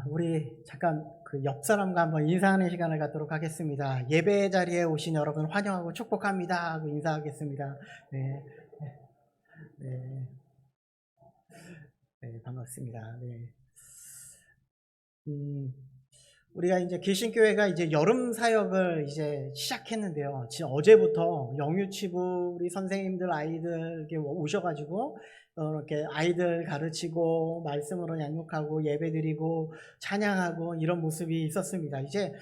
우리 잠깐 그 옆 사람과 한번 인사하는 시간을 갖도록 하겠습니다. 예배 자리에 오신 여러분 환영하고 축복합니다 하고 인사하겠습니다. 네, 네, 네, 반갑습니다. 네. 우리가 이제 귀신교회가 이제 여름 사역을 이제 시작했는데요. 지금 어제부터 영유치부 우리 선생님들 아이들 이렇게 오셔가지고 이렇게 아이들 가르치고 말씀으로 양육하고 예배드리고 찬양하고 이런 모습이 있었습니다. 이제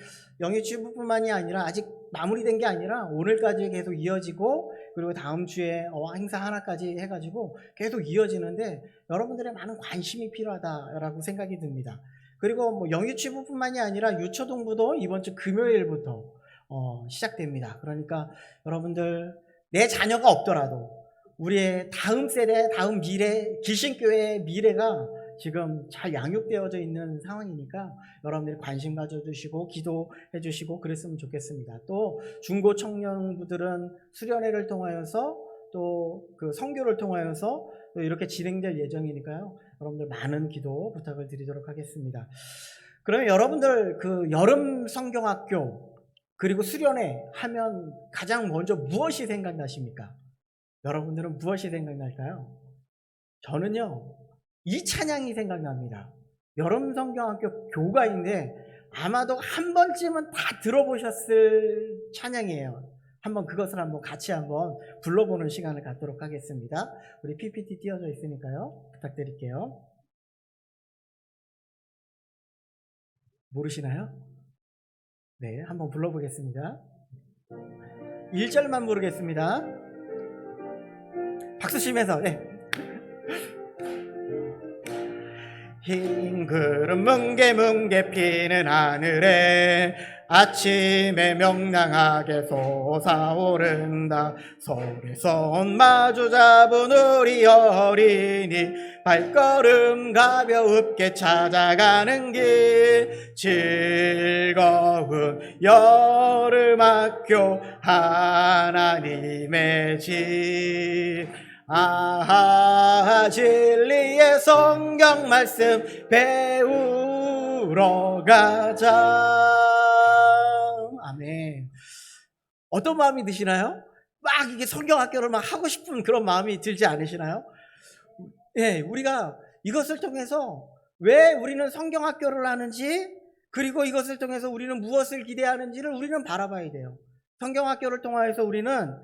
영유치부뿐만이 아니라 아직 마무리된 게 아니라 오늘까지 계속 이어지고 그리고 다음 주에 행사 하나까지 해가지고 계속 이어지는데 여러분들의 많은 관심이 필요하다라고 생각이 듭니다. 그리고 뭐 영유치부뿐만이 아니라 유초동부도 이번 주 금요일부터 시작됩니다. 그러니까 여러분들 내 자녀가 없더라도 우리의 다음 세대, 다음 미래, 귀신교회의 미래가 지금 잘 양육되어져 있는 상황이니까 여러분들이 관심 가져주시고 기도해 주시고 그랬으면 좋겠습니다. 또 중고 청년부들은 수련회를 통하여서 또 그 선교를 통하여서 또 이렇게 진행될 예정이니까요. 여러분들 많은 기도 부탁을 드리도록 하겠습니다. 그러면 여러분들 그 여름 성경학교 그리고 수련회 하면 가장 먼저 무엇이 생각나십니까? 여러분들은 무엇이 생각날까요? 저는요, 이 찬양이 생각납니다. 여름 성경학교 교가인데 아마도 한 번쯤은 다 들어보셨을 찬양이에요. 한번 그것을 한번 같이 한번 불러보는 시간을 갖도록 하겠습니다. 우리 PPT 띄워져 있으니까요. 부탁드릴게요. 모르시나요? 네, 한번 불러보겠습니다. 1절만 부르겠습니다. 박수 치면서, 네. 흰 구름 뭉게뭉게 피는 하늘에 아침에 명랑하게 솟아오른다. 손에손 마주 잡은 우리 어린이 발걸음 가볍게 찾아가는 길 즐거운 여름학교 하나님의 집 진리의 성경 말씀 배우러 가자. 아멘. 어떤 마음이 드시나요? 막 이게 성경학교를 막 하고 싶은 그런 마음이 들지 않으시나요? 네, 우리가 이것을 통해서 왜 우리는 성경학교를 하는지 그리고 이것을 통해서 우리는 무엇을 기대하는지를 우리는 바라봐야 돼요. 성경학교를 통해서 우리는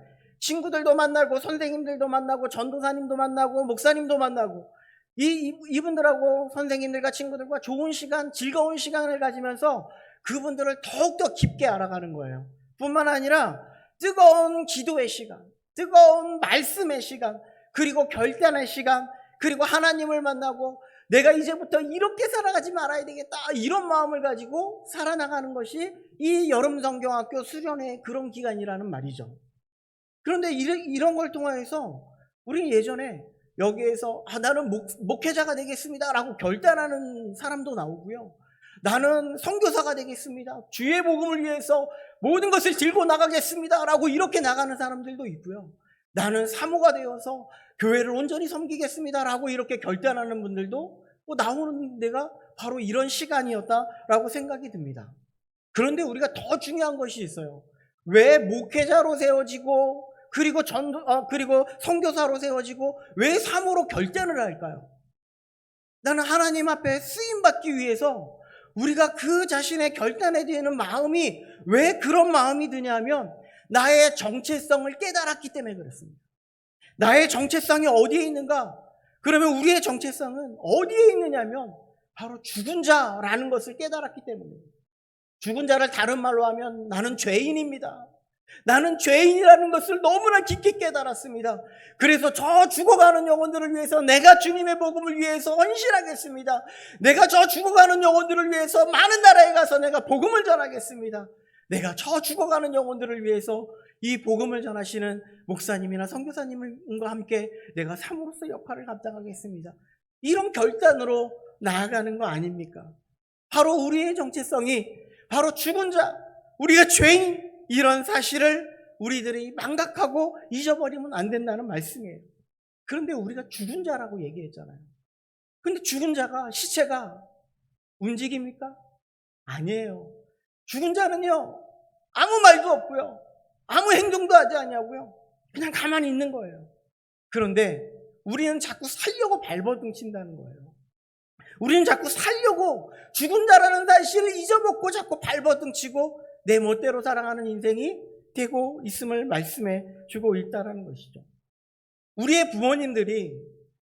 친구들도 만나고 선생님들도 만나고 전도사님도 만나고 목사님도 만나고 이분들하고 선생님들과 친구들과 좋은 시간, 즐거운 시간을 가지면서 그분들을 더욱더 깊게 알아가는 거예요. 뿐만 아니라 뜨거운 기도의 시간, 뜨거운 말씀의 시간, 그리고 결단의 시간, 그리고 하나님을 만나고 내가 이제부터 이렇게 살아가지 말아야 되겠다 이런 마음을 가지고 살아나가는 것이 이 여름성경학교 수련회 그런 기간이라는 말이죠. 그런데 이런 걸 통해서 우리는 예전에 여기에서 나는 목회자가 되겠습니다 라고 결단하는 사람도 나오고요. 나는 선교사가 되겠습니다. 주의 복음을 위해서 모든 것을 들고 나가겠습니다 라고 이렇게 나가는 사람들도 있고요. 나는 사모가 되어서 교회를 온전히 섬기겠습니다 라고 이렇게 결단하는 분들도 나오는 데가 바로 이런 시간이었다라고 생각이 듭니다. 그런데 우리가 더 중요한 것이 있어요. 왜 목회자로 세워지고 그리고 그리고 선교사로 세워지고 왜 사모로 결단을 할까요? 나는 하나님 앞에 쓰임 받기 위해서 우리가 그 자신의 결단에 대한 마음이 왜 그런 마음이 드냐면 나의 정체성을 깨달았기 때문에 그렇습니다. 나의 정체성이 어디에 있는가? 그러면 우리의 정체성은 어디에 있느냐면 바로 죽은 자라는 것을 깨달았기 때문입니다. 죽은 자를 다른 말로 하면 나는 죄인입니다. 나는 죄인이라는 것을 너무나 깊게 깨달았습니다. 그래서 저 죽어가는 영혼들을 위해서 내가 주님의 복음을 위해서 헌신하겠습니다. 내가 저 죽어가는 영혼들을 위해서 많은 나라에 가서 내가 복음을 전하겠습니다. 내가 저 죽어가는 영혼들을 위해서 이 복음을 전하시는 목사님이나 선교사님과 함께 내가 사모로서 역할을 감당하겠습니다. 이런 결단으로 나아가는 거 아닙니까? 바로 우리의 정체성이 바로 죽은 자, 우리가 죄인 이런 사실을 우리들이 망각하고 잊어버리면 안 된다는 말씀이에요. 그런데 우리가 죽은 자라고 얘기했잖아요. 근데 죽은 자가 시체가 움직입니까? 아니에요. 죽은 자는요, 아무 말도 없고요, 아무 행동도 하지 않냐고요. 그냥 가만히 있는 거예요. 그런데 우리는 자꾸 살려고 발버둥 친다는 거예요. 우리는 자꾸 살려고 죽은 자라는 사실을 잊어먹고 자꾸 발버둥 치고 내 멋대로 살아가는 인생이 되고 있음을 말씀해 주고 있다는 것이죠. 우리의 부모님들이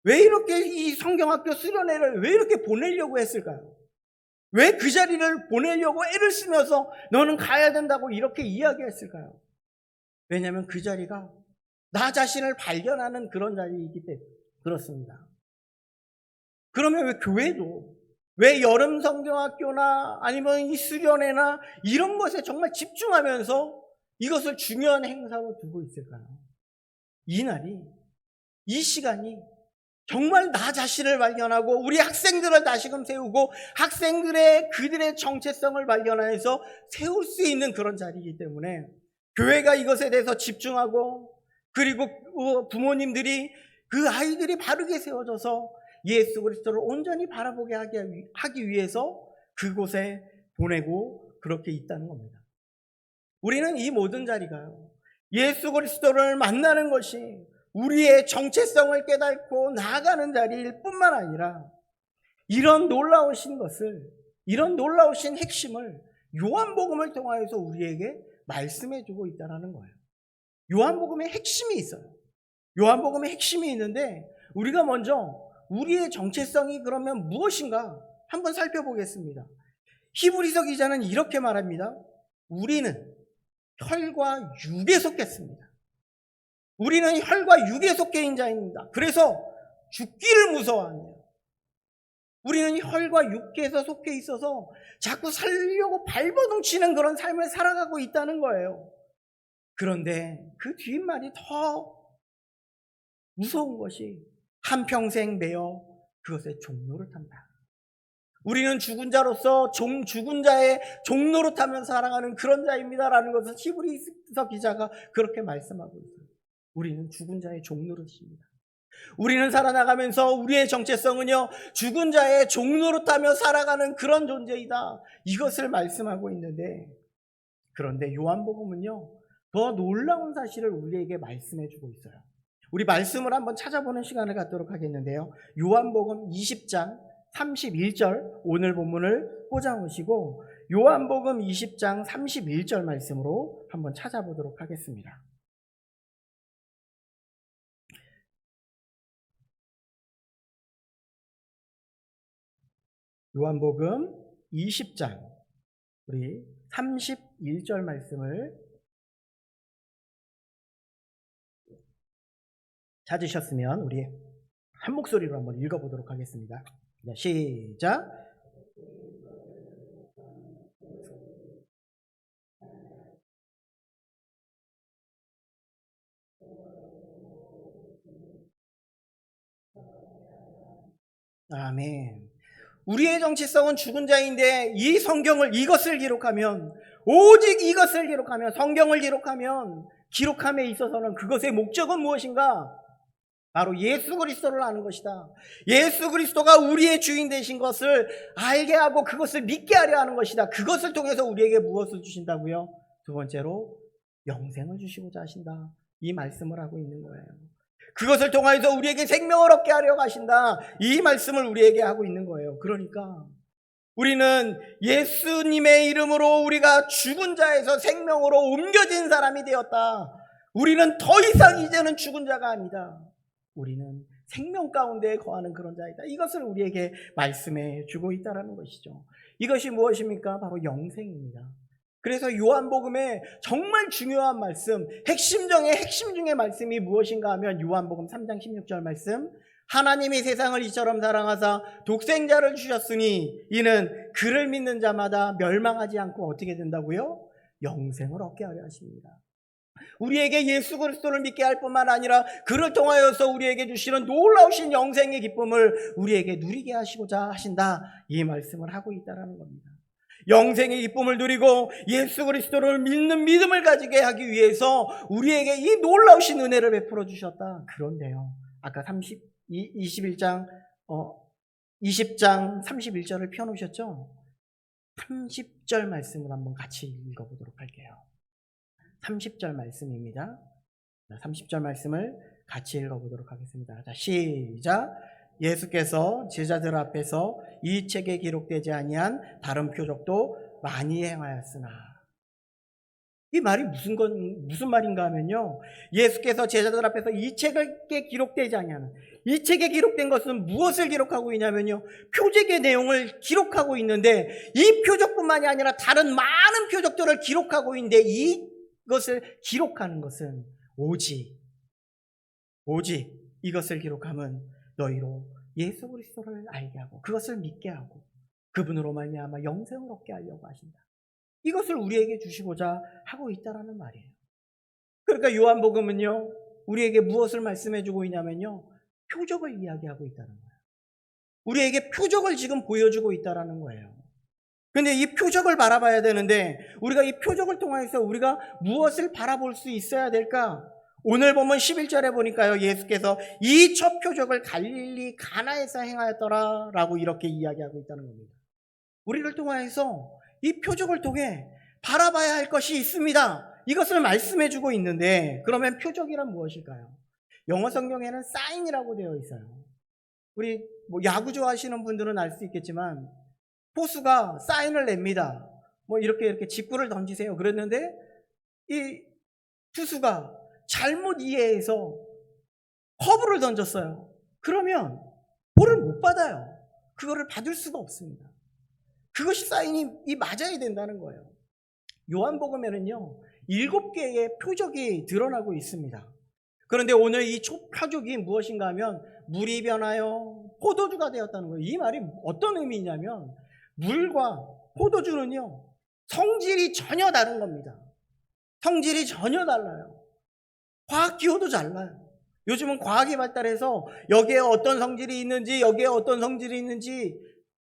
왜 이렇게 이 성경학교 수련회를 왜 이렇게 보내려고 했을까요? 왜 그 자리를 보내려고 애를 쓰면서 너는 가야 된다고 이렇게 이야기했을까요? 왜냐하면 그 자리가 나 자신을 발견하는 그런 자리이기 때문에 그렇습니다. 그러면 왜 교회도, 왜 여름 성경학교나 아니면 이 수련회나 이런 것에 정말 집중하면서 이것을 중요한 행사로 두고 있을까요? 이 날이, 이 시간이 정말 나 자신을 발견하고 우리 학생들을 다시금 세우고 학생들의 그들의 정체성을 발견해서 세울 수 있는 그런 자리이기 때문에 교회가 이것에 대해서 집중하고, 그리고 부모님들이 그 아이들이 바르게 세워져서 예수 그리스도를 온전히 바라보게 하기 위해서 그곳에 보내고 그렇게 있다는 겁니다. 우리는 이 모든 자리가요, 예수 그리스도를 만나는 것이 우리의 정체성을 깨닫고 나아가는 자리일 뿐만 아니라 이런 놀라우신 것을, 이런 놀라우신 핵심을 요한복음을 통하여서 우리에게 말씀해 주고 있다는 거예요. 요한복음의 핵심이 있어요. 요한복음의 핵심이 있는데 우리가 먼저 우리의 정체성이 그러면 무엇인가 한번 살펴보겠습니다. 히브리서 기자는 이렇게 말합니다. 우리는 혈과 육에 속했습니다. 우리는 혈과 육에 속해 있는 자입니다. 그래서 죽기를 무서워하네요. 우리는 혈과 육에서 속해 있어서 자꾸 살려고 발버둥 치는 그런 삶을 살아가고 있다는 거예요. 그런데 그 뒷말이 더 무서운 것이 한평생 매여 그것의 종노릇한다. 우리는 죽은 자로서 죽은 자의 종노릇하며 살아가는 그런 자입니다라는 것을 히브리서 기자가 그렇게 말씀하고 있어요. 우리는 죽은 자의 종노릇입니다. 우리는 살아나가면서 우리의 정체성은요, 죽은 자의 종노릇하며 살아가는 그런 존재이다, 이것을 말씀하고 있는데, 그런데 요한복음은요 더 놀라운 사실을 우리에게 말씀해 주고 있어요. 우리 말씀을 한번 찾아보는 시간을 갖도록 하겠는데요, 요한복음 20장 31절 오늘 본문을 꽂아오시고 요한복음 20장 31절 말씀으로 한번 찾아보도록 하겠습니다. 요한복음 20장 우리 31절 말씀을 찾으셨으면 우리 한 목소리로 한번 읽어보도록 하겠습니다. 시작. 아멘. 우리의 정체성은 죽은 자인데 이 성경을, 이것을 기록하면, 오직 이것을 기록하면, 성경을 기록함에 있어서는 그것의 목적은 무엇인가? 바로 예수 그리스도를 아는 것이다. 예수 그리스도가 우리의 주인 되신 것을 알게 하고 그것을 믿게 하려 하는 것이다. 그것을 통해서 우리에게 무엇을 주신다고요? 두 번째로 영생을 주시고자 하신다, 이 말씀을 하고 있는 거예요. 그것을 통해서 우리에게 생명을 얻게 하려 하신다, 이 말씀을 우리에게 하고 있는 거예요. 그러니까 우리는 예수님의 이름으로 우리가 죽은 자에서 생명으로 옮겨진 사람이 되었다. 우리는 더 이상 이제는 죽은 자가 아니다. 우리는 생명 가운데 거하는 그런 자이다. 이것을 우리에게 말씀해 주고 있다는 것이죠. 이것이 무엇입니까? 바로 영생입니다. 그래서 요한복음의 정말 중요한 말씀, 핵심 중에 핵심 중의 말씀이 무엇인가 하면 요한복음 3장 16절 말씀, 하나님이 세상을 이처럼 사랑하사 독생자를 주셨으니 이는 그를 믿는 자마다 멸망하지 않고 어떻게 된다고요? 영생을 얻게 하려 하십니다. 우리에게 예수 그리스도를 믿게 할 뿐만 아니라 그를 통하여서 우리에게 주시는 놀라우신 영생의 기쁨을 우리에게 누리게 하시고자 하신다, 이 말씀을 하고 있다는 겁니다. 영생의 기쁨을 누리고 예수 그리스도를 믿는 믿음을 가지게 하기 위해서 우리에게 이 놀라우신 은혜를 베풀어 주셨다. 그런데요, 아까 21장 20장 31절을 펴놓으셨죠? 30절 말씀을 한번 같이 읽어보도록 할게요. 30절 말씀입니다. 30절 말씀을 같이 읽어보도록 하겠습니다. 자, 시작. 예수께서 제자들 앞에서 이 책에 기록되지 아니한 다른 표적도 많이 행하였으나. 이 말이 무슨 말인가 하면요, 예수께서 제자들 앞에서 이 책에 기록되지 아니하는, 이 책에 기록된 것은 무엇을 기록하고 있냐면요, 표적의 내용을 기록하고 있는데, 이 표적뿐만이 아니라 다른 많은 표적들을 기록하고 있는데, 이것을 기록하는 것은 오직 이것을 기록하면 너희로 예수 그리스도를 알게 하고 그것을 믿게 하고 그분으로 말미암아 영생을 얻게 하려고 하신다. 이것을 우리에게 주시고자 하고 있다라는 말이에요. 그러니까 요한복음은요, 우리에게 무엇을 말씀해주고 있냐면요, 표적을 이야기하고 있다는 거예요. 우리에게 표적을 지금 보여주고 있다는 거예요. 그런데 이 표적을 바라봐야 되는데, 우리가 이 표적을 통해서 우리가 무엇을 바라볼 수 있어야 될까? 오늘 보면 11절에 보니까요, 예수께서 이 첫 표적을 갈릴리 가나에서 행하였더라 라고 이렇게 이야기하고 있다는 겁니다. 우리를 통해서 이 표적을 통해 바라봐야 할 것이 있습니다. 이것을 말씀해주고 있는데, 그러면 표적이란 무엇일까요? 영어 성경에는 사인이라고 되어 있어요. 우리 야구 좋아하시는 분들은 알 수 있겠지만, 포수가 사인을 냅니다. 이렇게 직구를 던지세요. 그랬는데 이 투수가 잘못 이해해서 커브를 던졌어요. 그러면 볼을 못 받아요. 그거를 받을 수가 없습니다. 그것이 사인이 맞아야 된다는 거예요. 요한복음에는요, 7개의 표적이 드러나고 있습니다. 그런데 오늘 이 표적이 무엇인가 하면 물이 변하여 포도주가 되었다는 거예요. 이 말이 어떤 의미냐면, 물과 포도주는요, 성질이 전혀 다른 겁니다. 성질이 전혀 달라요. 과학 기호도 달라요. 요즘은 과학이 발달해서 여기에 어떤 성질이 있는지, 여기에 어떤 성질이 있는지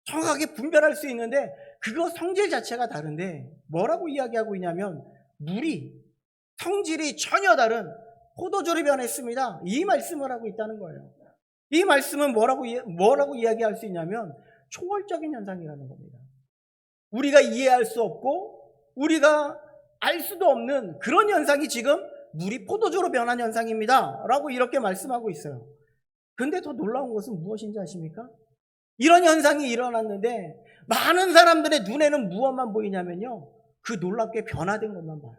정확하게 분별할 수 있는데, 그거 성질 자체가 다른데 뭐라고 이야기하고 있냐면, 물이 성질이 전혀 다른 포도주를 변했습니다. 이 말씀을 하고 있다는 거예요. 이 말씀은 뭐라고 이야기할 수 있냐면, 초월적인 현상이라는 겁니다. 우리가 이해할 수 없고 우리가 알 수도 없는 그런 현상이 지금 물이 포도주로 변한 현상입니다 라고 이렇게 말씀하고 있어요. 그런데 더 놀라운 것은 무엇인지 아십니까? 이런 현상이 일어났는데 많은 사람들의 눈에는 무엇만 보이냐면요, 그 놀랍게 변화된 것만 봐요.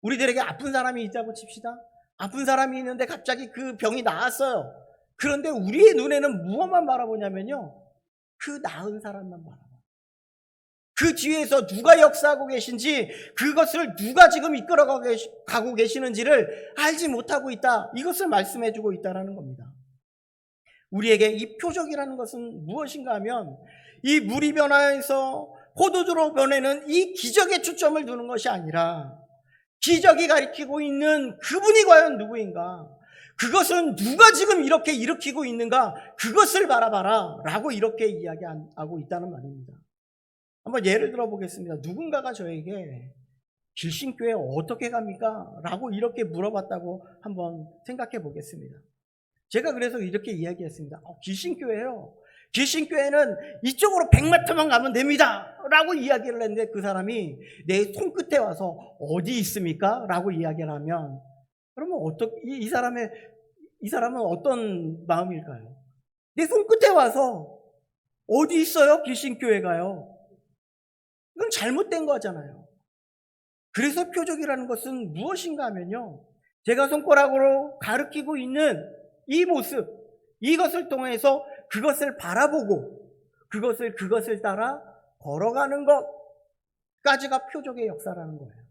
우리들에게 아픈 사람이 있다고 칩시다. 아픈 사람이 있는데 갑자기 그 병이 나았어요. 그런데 우리의 눈에는 무엇만 바라보냐면요, 그 나은 사람만 바라봐요. 그 뒤에서 누가 역사하고 계신지, 그것을 누가 지금 이끌어가고 계시는지를 알지 못하고 있다. 이것을 말씀해주고 있다는 겁니다. 우리에게 이 표적이라는 것은 무엇인가 하면, 이 물이 변화해서 포도주로 변하는 이 기적에 초점을 두는 것이 아니라, 기적이 가리키고 있는 그분이 과연 누구인가, 그것은 누가 지금 이렇게 일으키고 있는가, 그것을 바라봐라 라고 이렇게 이야기하고 있다는 말입니다. 한번 예를 들어 보겠습니다. 누군가가 저에게 길신교회 어떻게 갑니까? 라고 이렇게 물어봤다고 한번 생각해 보겠습니다. 제가 그래서 이렇게 이야기했습니다. 길신교회요, 길신교회는 이쪽으로 100m만 가면 됩니다 라고 이야기를 했는데, 그 사람이 내 손끝에 와서 어디 있습니까? 라고 이야기를 하면, 그러면 이 사람은 어떤 마음일까요? 내 손끝에 와서 어디 있어요? 길신교회가요. 이건 잘못된 거잖아요. 그래서 표적이라는 것은 무엇인가 하면요, 제가 손가락으로 가리키고 있는 이 모습, 이것을 통해서 그것을 바라보고 그것을 따라 걸어가는 것까지가 표적의 역사라는 거예요.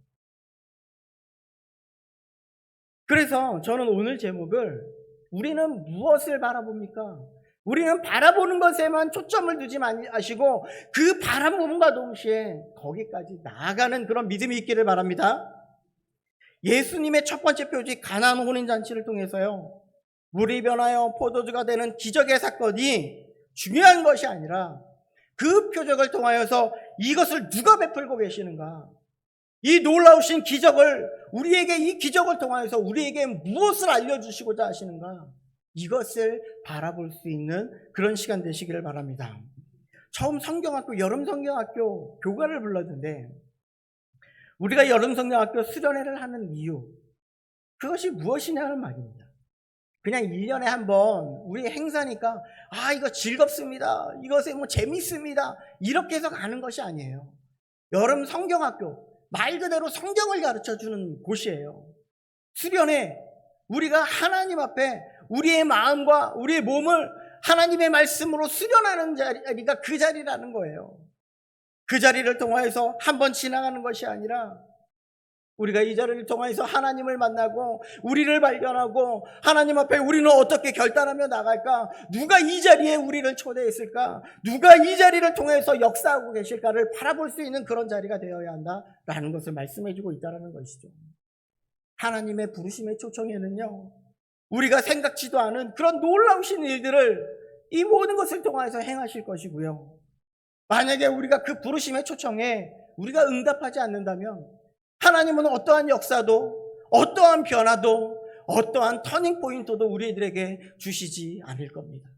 그래서 저는 오늘 제목을, 우리는 무엇을 바라봅니까? 우리는 바라보는 것에만 초점을 두지 마시고 그 바라봄과 동시에 거기까지 나아가는 그런 믿음이 있기를 바랍니다. 예수님의 첫 번째 표적 가나안 혼인잔치를 통해서요, 물이 변하여 포도주가 되는 기적의 사건이 중요한 것이 아니라, 그 표적을 통하여서 이것을 누가 베풀고 계시는가, 이 놀라우신 기적을, 우리에게 이 기적을 통하여서 우리에게 무엇을 알려주시고자 하시는가, 이것을 바라볼 수 있는 그런 시간 되시기를 바랍니다. 처음 성경학교, 여름 성경학교 교과를 불렀는데 우리가 여름 성경학교 수련회를 하는 이유, 그것이 무엇이냐는 말입니다. 그냥 1년에 한 번 우리 행사니까 이거 즐겁습니다, 이것에 재밌습니다, 이렇게 해서 가는 것이 아니에요. 여름 성경학교, 말 그대로 성경을 가르쳐주는 곳이에요. 수련회, 우리가 하나님 앞에 우리의 마음과 우리의 몸을 하나님의 말씀으로 수련하는 자리가 그 자리라는 거예요. 그 자리를 통해서 한 번 지나가는 것이 아니라 우리가 이 자리를 통해서 하나님을 만나고 우리를 발견하고 하나님 앞에 우리는 어떻게 결단하며 나갈까, 누가 이 자리에 우리를 초대했을까, 누가 이 자리를 통해서 역사하고 계실까를 바라볼 수 있는 그런 자리가 되어야 한다라는 것을 말씀해주고 있다는 것이죠. 하나님의 부르심의 초청에는요, 우리가 생각지도 않은 그런 놀라우신 일들을 이 모든 것을 통해서 행하실 것이고요. 만약에 우리가 그 부르심의 초청에 우리가 응답하지 않는다면 하나님은 어떠한 역사도, 어떠한 변화도, 어떠한 터닝포인트도 우리들에게 주시지 않을 겁니다.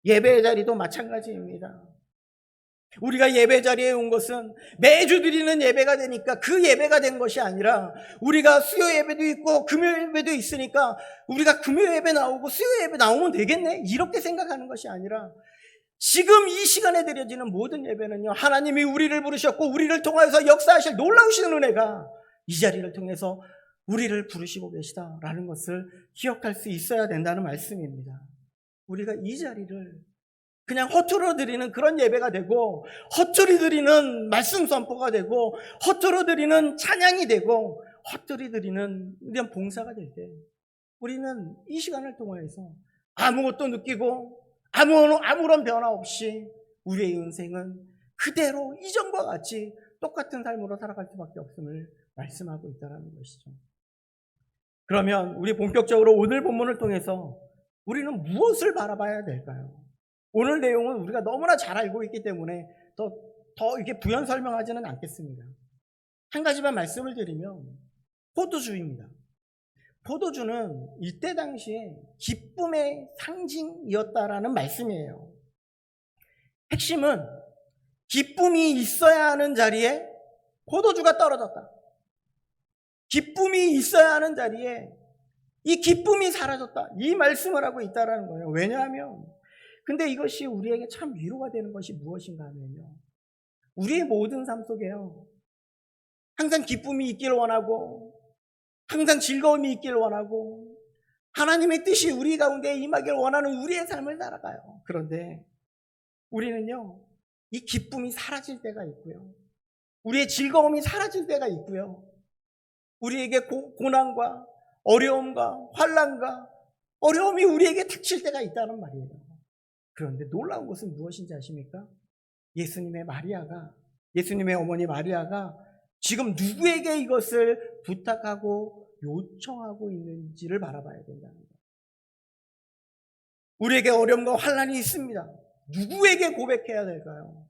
예배의 자리도 마찬가지입니다. 우리가 예배 자리에 온 것은 매주 드리는 예배가 되니까 그 예배가 된 것이 아니라, 우리가 수요 예배도 있고 금요 예배도 있으니까 우리가 금요 예배 나오고 수요 예배 나오면 되겠네, 이렇게 생각하는 것이 아니라, 지금 이 시간에 드려지는 모든 예배는요, 하나님이 우리를 부르셨고 우리를 통해서 역사하실 놀라우신 은혜가 이 자리를 통해서 우리를 부르시고 계시다라는 것을 기억할 수 있어야 된다는 말씀입니다. 우리가 이 자리를 그냥 허투루 드리는 그런 예배가 되고, 허투루 드리는 말씀 선포가 되고, 허투루 드리는 찬양이 되고, 허투루 드리는 이런 봉사가 될 때, 우리는 이 시간을 통해서 아무것도 느끼고 아무런 변화 없이 우리의 인생은 그대로 이전과 같이 똑같은 삶으로 살아갈 수밖에 없음을 말씀하고 있다는 것이죠. 그러면 우리 본격적으로 오늘 본문을 통해서 우리는 무엇을 바라봐야 될까요? 오늘 내용은 우리가 너무나 잘 알고 있기 때문에 더 이렇게 부연 설명하지는 않겠습니다. 한 가지만 말씀을 드리면, 포도주입니다. 포도주는 이때 당시에 기쁨의 상징이었다라는 말씀이에요. 핵심은 기쁨이 있어야 하는 자리에 포도주가 떨어졌다. 기쁨이 있어야 하는 자리에 이 기쁨이 사라졌다, 이 말씀을 하고 있다는 거예요. 왜냐하면, 근데 이것이 우리에게 참 위로가 되는 것이 무엇인가 하면요, 우리의 모든 삶 속에요, 항상 기쁨이 있기를 원하고 항상 즐거움이 있기를 원하고 하나님의 뜻이 우리 가운데 임하기를 원하는 우리의 삶을 살아가요. 그런데 우리는요, 이 기쁨이 사라질 때가 있고요, 우리의 즐거움이 사라질 때가 있고요, 우리에게 고난과 어려움과 환난과 어려움이 우리에게 닥칠 때가 있다는 말이에요. 그런데 놀라운 것은 무엇인지 아십니까? 예수님의 어머니 마리아가 지금 누구에게 이것을 부탁하고 요청하고 있는지를 바라봐야 된다는 거예요. 우리에게 어려움과 환난이 있습니다. 누구에게 고백해야 될까요?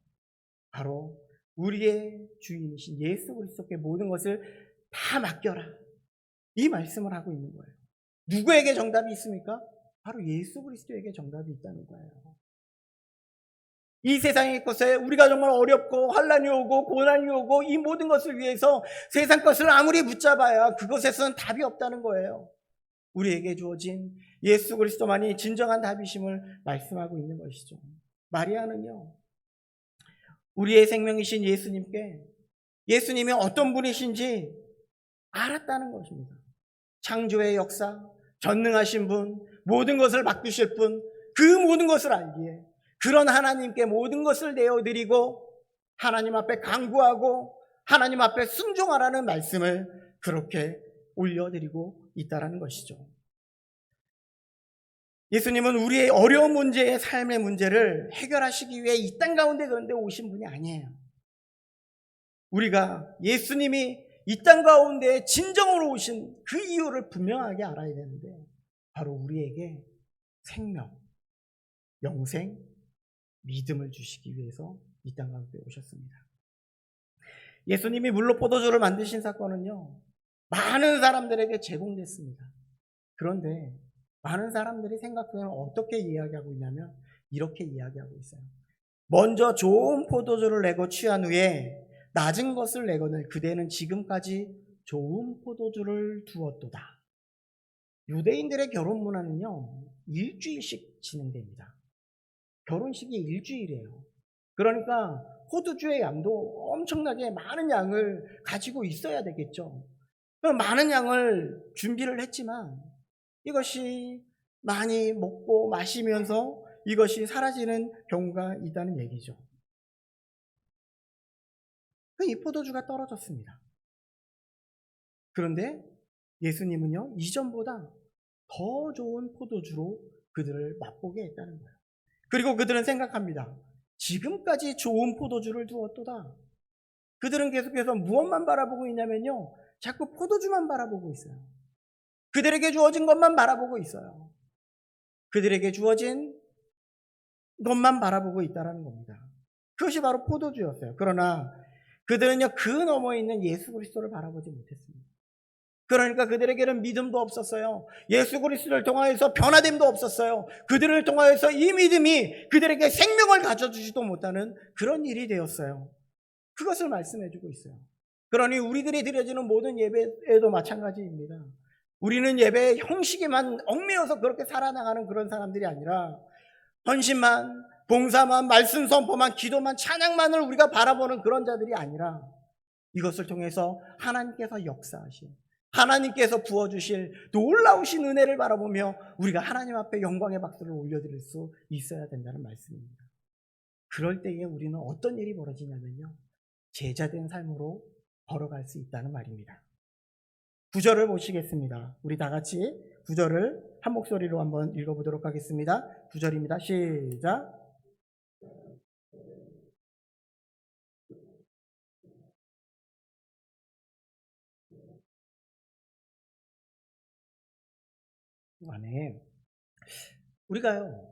바로 우리의 주인이신 예수 그리스도께 모든 것을 다 맡겨라, 이 말씀을 하고 있는 거예요. 누구에게 정답이 있습니까? 바로 예수 그리스도에게 정답이 있다는 거예요. 이 세상의 것에 우리가 정말 어렵고 환난이 오고 고난이 오고 이 모든 것을 위해서 세상 것을 아무리 붙잡아야 그것에서는 답이 없다는 거예요. 우리에게 주어진 예수 그리스도만이 진정한 답이심을 말씀하고 있는 것이죠. 마리아는요, 우리의 생명이신 예수님이 어떤 분이신지 알았다는 것입니다. 창조의 역사, 전능하신 분, 모든 것을 바꾸실 분, 그 모든 것을 알기에 그런 하나님께 모든 것을 내어드리고 하나님 앞에 간구하고 하나님 앞에 순종하라는 말씀을 그렇게 올려드리고 있다는 것이죠. 예수님은 우리의 어려운 문제의 삶의 문제를 해결하시기 위해 이 땅 가운데 그런데 오신 분이 아니에요. 우리가 예수님이 이 땅 가운데 진정으로 오신 그 이유를 분명하게 알아야 되는데, 바로 우리에게 생명, 영생, 믿음을 주시기 위해서 이 땅 가운데 오셨습니다. 예수님이 물로 포도주를 만드신 사건은요, 많은 사람들에게 제공됐습니다. 그런데 많은 사람들이 생각하면 어떻게 이야기하고 있냐면 이렇게 이야기하고 있어요. 먼저 좋은 포도주를 내고 취한 후에 낮은 것을 내거늘 그대는 지금까지 좋은 포도주를 두었도다. 유대인들의 결혼 문화는요, 일주일씩 진행됩니다. 결혼식이 일주일이에요. 그러니까 포도주의 양도 엄청나게 많은 양을 가지고 있어야 되겠죠. 많은 양을 준비를 했지만 이것이 많이 먹고 마시면서 이것이 사라지는 경우가 있다는 얘기죠. 이 포도주가 떨어졌습니다. 그런데 예수님은요, 이전보다 더 좋은 포도주로 그들을 맛보게 했다는 거예요. 그리고 그들은 생각합니다. 지금까지 좋은 포도주를 두었도다. 그들은 계속해서 무엇만 바라보고 있냐면요, 자꾸 포도주만 바라보고 있어요. 그들에게 주어진 것만 바라보고 있어요. 그들에게 주어진 것만 바라보고 있다는 겁니다. 그것이 바로 포도주였어요. 그러나 그들은요, 그 너머에 있는 예수 그리스도를 바라보지 못했습니다. 그러니까 그들에게는 믿음도 없었어요. 예수 그리스도를 통하여서 변화됨도 없었어요. 그들을 통하여서 이 믿음이 그들에게 생명을 가져주지도 못하는 그런 일이 되었어요. 그것을 말씀해주고 있어요. 그러니 우리들이 드려지는 모든 예배에도 마찬가지입니다. 우리는 예배의 형식에만 얽매여서 그렇게 살아나가는 그런 사람들이 아니라 헌신만, 봉사만, 말씀 선포만, 기도만, 찬양만을 우리가 바라보는 그런 자들이 아니라 이것을 통해서 하나님께서 역사하신, 하나님께서 부어주실 놀라우신 은혜를 바라보며 우리가 하나님 앞에 영광의 박수를 올려드릴 수 있어야 된다는 말씀입니다. 그럴 때에 우리는 어떤 일이 벌어지냐면요, 제자된 삶으로 걸어갈 수 있다는 말입니다. 9절을 보시겠습니다. 우리 다 같이 9절을 한 목소리로 한번 읽어보도록 하겠습니다. 9절입니다. 시작. 안에 우리가요,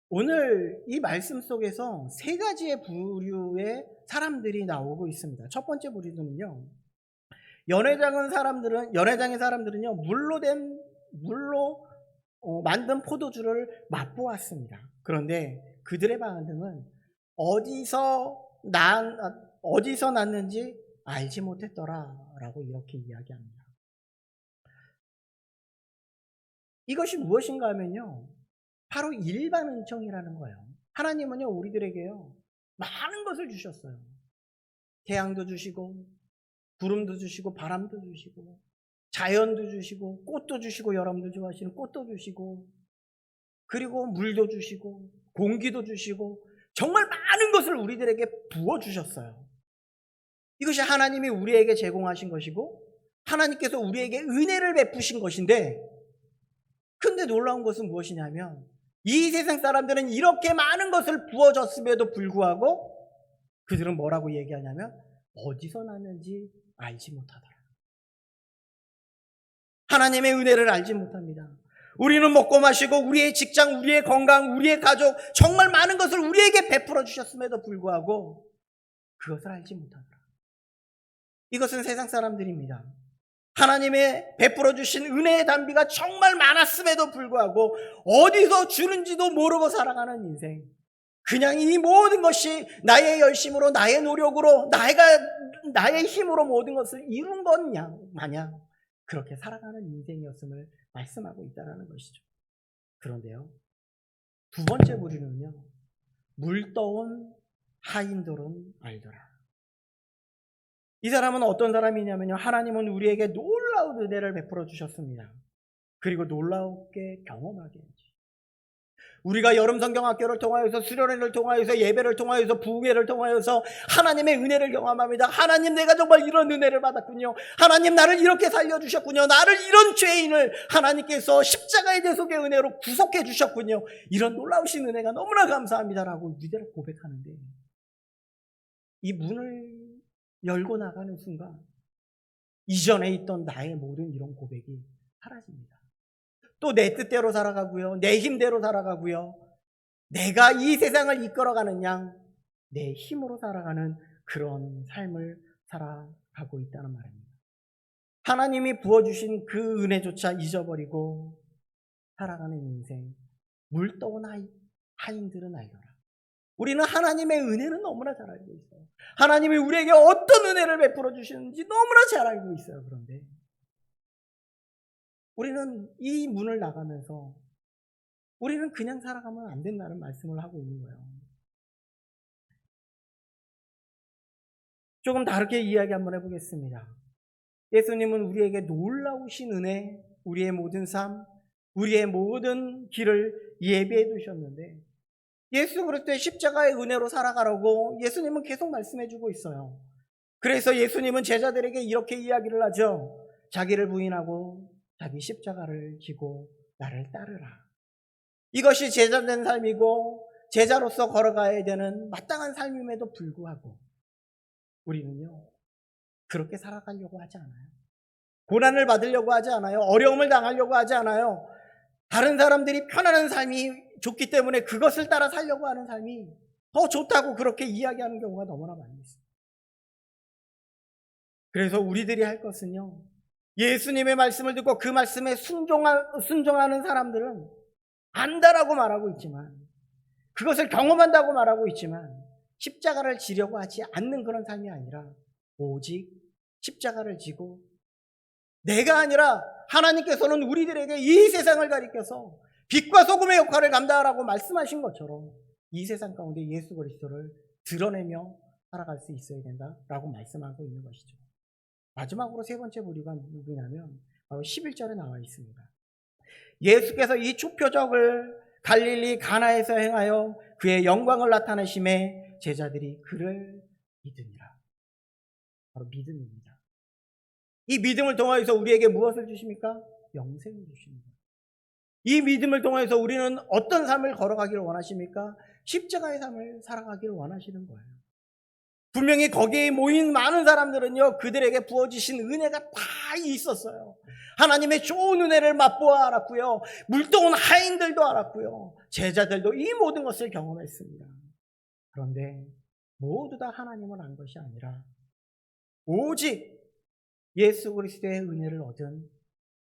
오늘 이 말씀 속에서 세 가지의 부류의 사람들이 나오고 있습니다. 첫 번째 부류는요, 연회장의 사람들은요, 물로 만든 포도주를 맛보았습니다. 그런데 그들의 반응은 어디서 났는지 알지 못했더라라고 이렇게 이야기합니다. 이것이 무엇인가 하면요, 바로 일반 은총이라는 거예요. 하나님은요, 우리들에게요, 많은 것을 주셨어요. 태양도 주시고, 구름도 주시고, 바람도 주시고, 자연도 주시고, 꽃도 주시고, 여러분들 좋아하시는 꽃도 주시고, 그리고 물도 주시고, 공기도 주시고, 정말 많은 것을 우리들에게 부어주셨어요. 이것이 하나님이 우리에게 제공하신 것이고, 하나님께서 우리에게 은혜를 베푸신 것인데, 근데 놀라운 것은 무엇이냐면 이 세상 사람들은 이렇게 많은 것을 부어줬음에도 불구하고 그들은 뭐라고 얘기하냐면 어디서 났는지 알지 못하더라. 하나님의 은혜를 알지 못합니다. 우리는 먹고 마시고 우리의 직장, 우리의 건강, 우리의 가족, 정말 많은 것을 우리에게 베풀어 주셨음에도 불구하고 그것을 알지 못하더라. 이것은 세상 사람들입니다. 하나님의 베풀어 주신 은혜의 단비가 정말 많았음에도 불구하고 어디서 주는지도 모르고 살아가는 인생. 그냥 이 모든 것이 나의 열심으로, 나의 노력으로, 나의 힘으로 모든 것을 이룬 것 마냥 그렇게 살아가는 인생이었음을 말씀하고 있다는 것이죠. 그런데요, 두 번째 부류는요, 물떠온 하인들은 알더라. 이 사람은 어떤 사람이냐면요, 하나님은 우리에게 놀라운 은혜를 베풀어 주셨습니다. 그리고 놀랍게 경험하게 해주셨습니다. 우리가 여름 성경학교를 통하여서, 수련회를 통하여서, 예배를 통하여서, 부흥회를 통하여서 하나님의 은혜를 경험합니다. 하나님, 내가 정말 이런 은혜를 받았군요. 하나님, 나를 이렇게 살려주셨군요. 나를 이런 죄인을 하나님께서 십자가의 대속의 은혜로 구속해 주셨군요. 이런 놀라우신 은혜가 너무나 감사합니다라고 위대하게 고백하는데, 이 문을 열고 나가는 순간 이전에 있던 나의 모든 이런 고백이 사라집니다. 또 내 뜻대로 살아가고요, 내 힘대로 살아가고요, 내가 이 세상을 이끌어가는 양, 내 힘으로 살아가는 그런 삶을 살아가고 있다는 말입니다. 하나님이 부어주신 그 은혜조차 잊어버리고 살아가는 인생, 물떠온 하인들은 알려라. 우리는 하나님의 은혜는 너무나 잘 알고 있어요. 하나님이 우리에게 어떤 은혜를 베풀어 주시는지 너무나 잘 알고 있어요. 그런데 우리는 이 문을 나가면서 우리는 그냥 살아가면 안 된다는 말씀을 하고 있는 거예요. 조금 다르게 이야기 한번 해보겠습니다. 예수님은 우리에게 놀라우신 은혜, 우리의 모든 삶, 우리의 모든 길을 예비해 두셨는데 예수 그리스도의 십자가의 은혜로 살아가라고 예수님은 계속 말씀해 주고 있어요. 그래서 예수님은 제자들에게 이렇게 이야기를 하죠. 자기를 부인하고 자기 십자가를 지고 나를 따르라. 이것이 제자된 삶이고 제자로서 걸어가야 되는 마땅한 삶임에도 불구하고 우리는요 그렇게 살아가려고 하지 않아요. 고난을 받으려고 하지 않아요. 어려움을 당하려고 하지 않아요. 다른 사람들이 편안한 삶이 좋기 때문에 그것을 따라 살려고 하는 삶이 더 좋다고 그렇게 이야기하는 경우가 너무나 많이 있어요. 그래서 우리들이 할 것은요, 예수님의 말씀을 듣고 그 말씀에 순종하는 사람들은 안다라고 말하고 있지만, 그것을 경험한다고 말하고 있지만 십자가를 지려고 하지 않는 그런 삶이 아니라 오직 십자가를 지고 내가 아니라 하나님께서는 우리들에게 이 세상을 가리켜서 빛과 소금의 역할을 감당하라고 말씀하신 것처럼 이 세상 가운데 예수 그리스도를 드러내며 살아갈 수 있어야 된다라고 말씀하고 있는 것이죠. 마지막으로 세 번째 부류가 누구냐면 바로 11절에 나와 있습니다. 예수께서 이 초표적을 갈릴리 가나에서 행하여 그의 영광을 나타내심에 제자들이 그를 믿으니라. 바로 믿음입니다. 이 믿음을 통하여서 우리에게 무엇을 주십니까? 영생을 주십니다. 이 믿음을 통해서 우리는 어떤 삶을 걸어가기를 원하십니까? 십자가의 삶을 살아가기를 원하시는 거예요. 분명히 거기에 모인 많은 사람들은요, 그들에게 부어주신 은혜가 다 있었어요. 하나님의 좋은 은혜를 맛보아 알았고요. 물떠온 하인들도 알았고요. 제자들도 이 모든 것을 경험했습니다. 그런데 모두 다 하나님을 안 것이 아니라 오직 예수 그리스도의 은혜를 얻은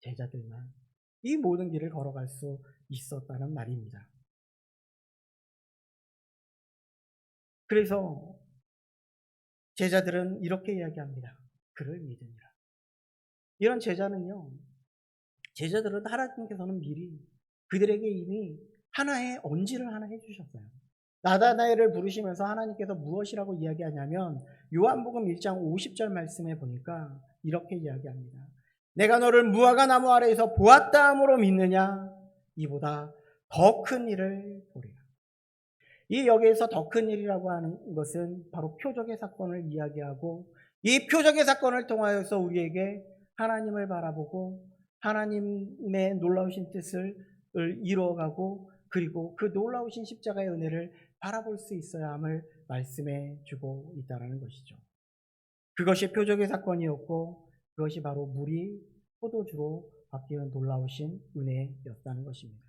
제자들만 이 모든 길을 걸어갈 수 있었다는 말입니다. 그래서 제자들은 이렇게 이야기합니다. 그를 믿으니라. 이런 제자들은 하나님께서는 미리 그들에게 이미 하나의 언지를 하나 해주셨어요. 나다나엘을 부르시면서 하나님께서 무엇이라고 이야기하냐면 요한복음 1장 50절 말씀에 보니까 이렇게 이야기합니다. 내가 너를 무화과 나무 아래에서 보았다 함으로 믿느냐? 이보다 더 큰 일을 보리라. 이 여기에서 더 큰 일이라고 하는 것은 바로 표적의 사건을 이야기하고 이 표적의 사건을 통하여서 우리에게 하나님을 바라보고 하나님의 놀라우신 뜻을 이루어가고 그리고 그 놀라우신 십자가의 은혜를 바라볼 수 있어야 함을 말씀해 주고 있다는 것이죠. 그것이 표적의 사건이었고 그것이 바로 물이 포도주로 바뀌는 놀라우신 은혜였다는 것입니다.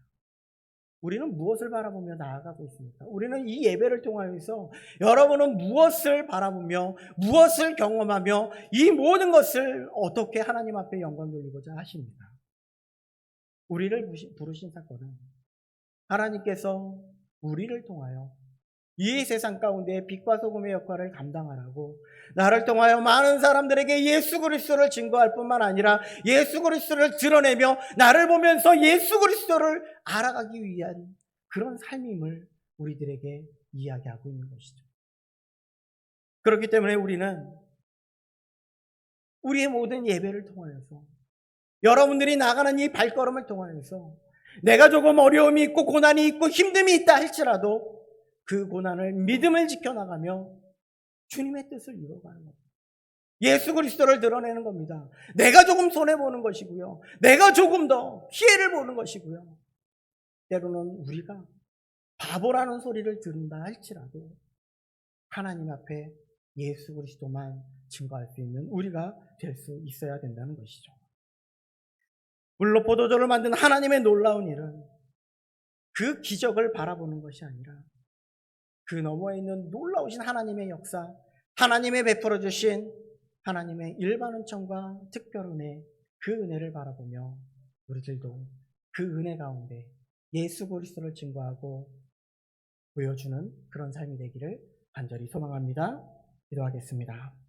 우리는 무엇을 바라보며 나아가고 있습니까? 우리는 이 예배를 통하여서 여러분은 무엇을 바라보며 무엇을 경험하며 이 모든 것을 어떻게 하나님 앞에 영광 돌리고자 하십니까? 우리를 부르신 사건은 하나님께서 우리를 통하여 이 세상 가운데 빛과 소금의 역할을 감당하라고 나를 통하여 많은 사람들에게 예수 그리스도를 증거할 뿐만 아니라 예수 그리스도를 드러내며 나를 보면서 예수 그리스도를 알아가기 위한 그런 삶임을 우리들에게 이야기하고 있는 것이죠. 그렇기 때문에 우리는 우리의 모든 예배를 통하여서 여러분들이 나가는 이 발걸음을 통하여서 내가 조금 어려움이 있고 고난이 있고 힘듦이 있다 할지라도 그 고난을 믿음을 지켜나가며 주님의 뜻을 이루어가는 겁니다. 예수 그리스도를 드러내는 겁니다. 내가 조금 손해보는 것이고요. 내가 조금 더 피해를 보는 것이고요. 때로는 우리가 바보라는 소리를 들은다 할지라도 하나님 앞에 예수 그리스도만 증거할 수 있는 우리가 될 수 있어야 된다는 것이죠. 물로 포도주를 만든 하나님의 놀라운 일은 그 기적을 바라보는 것이 아니라 그 너머에 있는 놀라우신 하나님의 역사, 하나님의 베풀어 주신 하나님의 일반 은총과 특별 은혜, 그 은혜를 바라보며 우리들도 그 은혜 가운데 예수 그리스도를 증거하고 보여주는 그런 삶이 되기를 간절히 소망합니다. 기도하겠습니다.